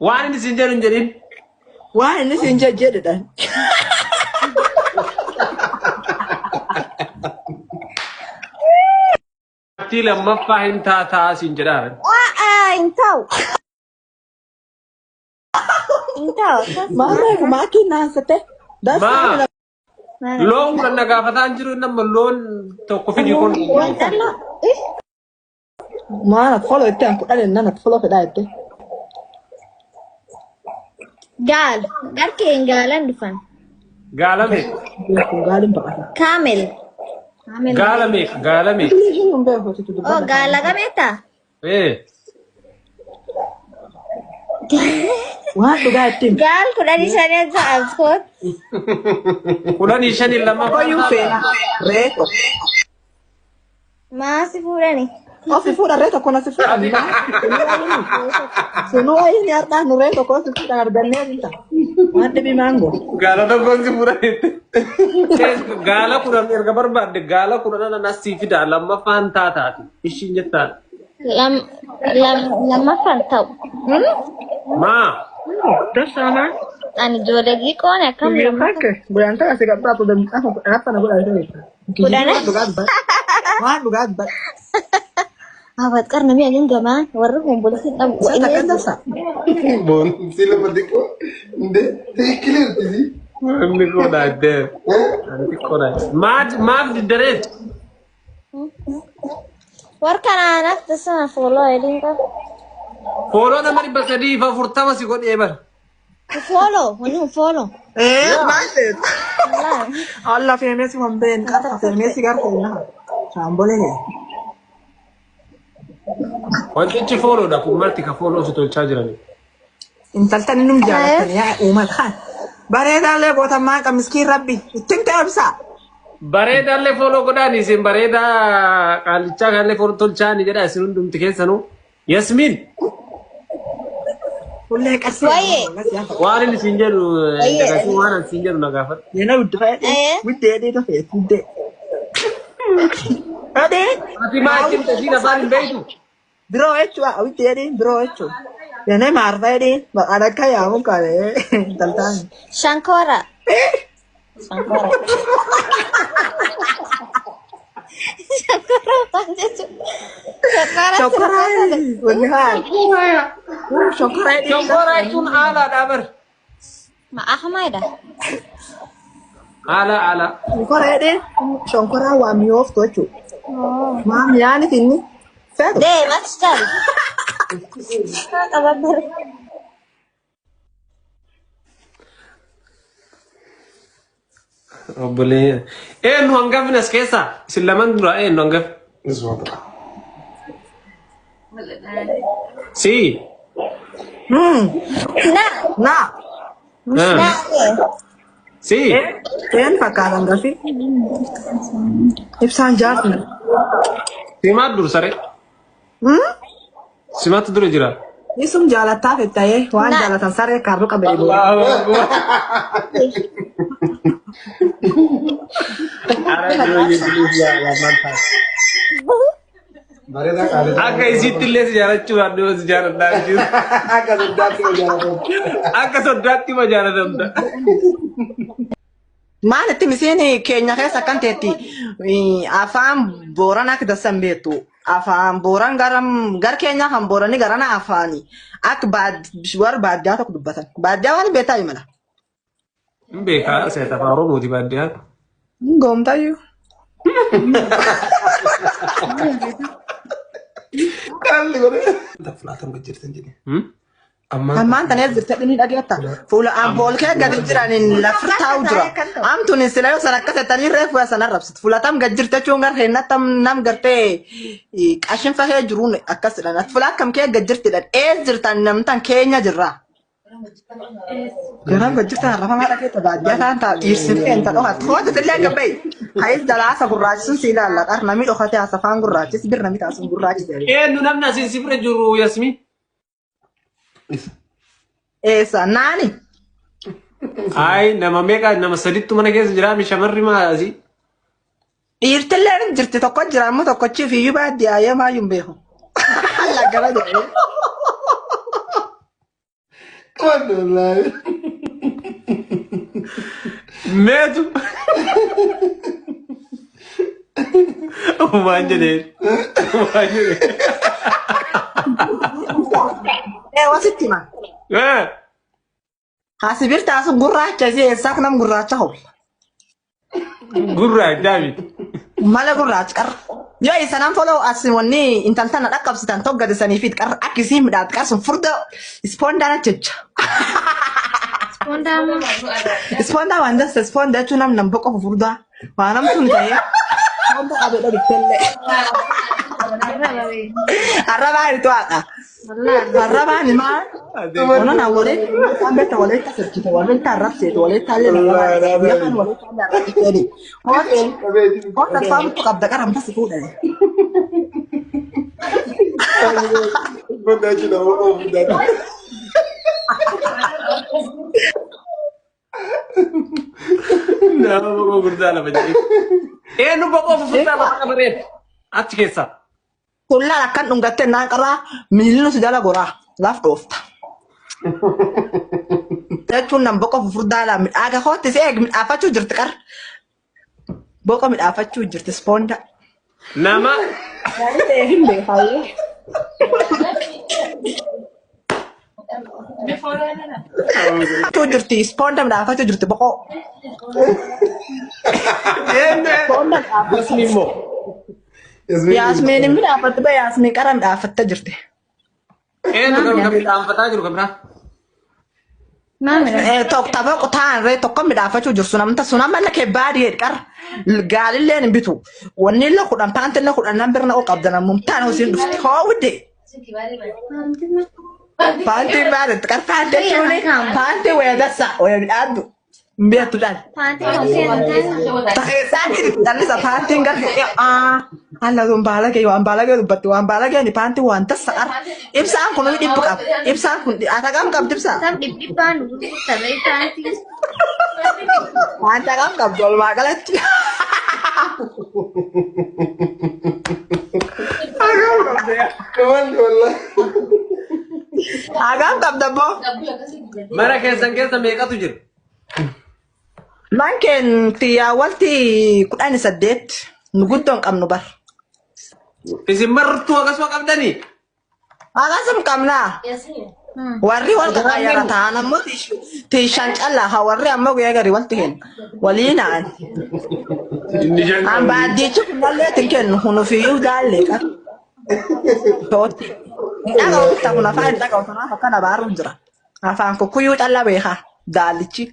وين سنجر جرين وين سنجر جدا تي لما فاهم تا سنجران انتو ما كنا سته ما لون ولا نقافتان جرو إنما لون توقفين يكون ما أنا فولو التيم أنا إن أنا فولو في دايتي قال كين قالن دفن قال مي قالين بقى كامل قال مي قال لقمتا إيه وهذا قاعد تيم قال كنا نشاني أسكت كنا نشاني لما فاهم فينا ريتو ما سيفورني في فورا ريتو كنا سفورا سنو أي نيارنا نريتو كنا سفورا نردني أنت ما تبي مانغو قال ده كون سفورا قال كنا نرجع بعد قال كنا ناسي في ده لما فان تاتي إيش نجتان لما فانتو ما ده sama أنا جودي كون كم لما bulan tak kasih kat berapa dan apa nak buat itu bulan wah bukan awat karena mi ageng gama waru ngumpul sih tahu ini kan dosa bon sila madiko inde clear tidi ini kau dah ada nanti kau dah maaf di deret war kana anak tasana follow edin ka follow nama ni pasadi favorit masih kau ni ebar follow masih Allah في ميسي ومبين كاتب في ميسي قال كلها شام boleh wanti follow dah aku marti ka follow situ charger ni intaltan num jalan ya umat khan bareda le bota ma ka miskin rabbi tinta absa bareda le follow ko dani sim bareda kalicha le follow tol chani jada sinun dum tike sanu yasmin kulle kasih warin sinjaru daga si waran sinjaru nagafat yana widde dai ta fe tudde ade ati ma tim tasina barin beitu bro echo widde dai bro echo yana marfa dai ba ada kaya mun kare taltan shankora شكرا والنهاية شكرا يكون على دابر ما أحمد على شكرا دي شكرا واميوف توچو ما يعني تني فادو ده ما تشتغل boleh nu anggap nas kesa silaman dura nu anggap si nah si kan pakalan gafi ibsan jarna simat dur sare simat dur jira isum jala ta fetaye wan jala ta sare karru kabelo Aga isi tilis sejarah cuan dua sejarah dari Aga sodati majalah denda. Mana timisini Kenya kesa kan teti afam borana kita sambetu afam boran garam gar Kenya ham borani garana afani ak bad suar bad jatuh kedubatan bad jawan beta gimana? Beka saya tak tahu mau tiba dia. Gom tayu. kali gore da flatan gajirtan jini amma anta ne zirta dini dadi atta fula am bol ke gadi jiranin la frta udra am tunin silayo sanakata tani refu ya sanarabsit fula tam gajirta chungar henna tam nam garte ashin fa he jurun akaslan fula kam ke gajirti dan zirtan nam tan Kenya jirra garam gajirta rafa mara ke tabadya tan ta irsin enta do hat khota tilla gabay hayz dalasa gurrajsun sila la qarna mi do khati asafan gurrajis birna mi tasun gurrajis nu namna sin sifre juru Yasmin esa nani ay nama meka nama sadittu mana kes jira mi shamarri ma asi irtellen jirti tokko jiramu tokko ci fi yubadi ayama yumbeho alla gara de Wallahi. Meetu. Waan jedheen. Waan jedheen. wasitti ma. Hasibir taasu gurraacha eessaa kun nam gurraacha hol. Gurraacha mi. Mala gurraacha qar. Yoo isanan follow as wanni intaltana dhaqqabsitan tokko gadisanii fi qar akkisii midhaat qar sun furda ispoondana jecha. Ispoondaa waan dasta ispoondaa jechuun nam boqo furdaa. Waan namtuun ta'ee. Wanta qabedha bittelle. Arrabaa itu akka. Arrabaa ni maal? Ono na wale kan betta wale ta serkite wale ta rapse wale ta le na wale kan wale ta da rapse. Kota fam tu kabda karam ta sifuda. Benda cina mau benda. Nama boqoo guddaa lama jedhee. Eenyu boqoo fufurdaa lafa bareeda. Achi keessa. Kullaan akkan dhungattee naan qaraa miilli si jala goraa laaf dhoofta. Jechuun nan boqoo fufurdaa lama midhaaga hootti si eeg midhaafachuu jirti qar. Boqoo midhaafachuu jirti ispoonda. Nama. Hin beekamu. Tu jirti ispoonda midhaafachuu jirti boqoo. Yasmin moo. Yasmin midhaafatte ba Yasmin qara midhaafatte jirti. Eenyu kan midhaanfataa jiru kan biraa. Tokko tapha qotaan ree tokko midhaafachuu jiru sunamta sunamma kee baadiyee qar gaalillee hin bitu. Wanni illee kudhan paanti illee kudhan nan birna oo qabdan mumtaan hoosiin dhufti hoo wudde. Paanti baadiyee qar paanti jechuun paanti weedassa weedhaaddu. Biar tu dan. Sakit dan lisa panti enggak ala gombala kayak batu gombala kayak di panti wantas sakar. Ibsan kuno di buka. Ibsan kun di atagam kap ibsan. Tam dipan tarai panti. Atagam kap jual makalat. Kawan wallah. Agam kap dabo. Mara keessa meeqa tu jiru? Mungkin tiya walti kudhan saddeet nu guddoon qabnu bar. Isin martuu akkasuma qabdanii? Akkasuma qabnaa. Warri wal qaqayyara ta'an ammoo tiishaan callaa haa warri ammoo guyyaa garii walti kennu walii na'an. An baadiyyichi kunallee tin kennu hunufiyyuu daallee qaba. Tooti. Dhaga'u bitta kun afaan dhaga'u sanaaf akkana baaruun jira. Afaan kukkuyyuu callaa beekaa daallichi.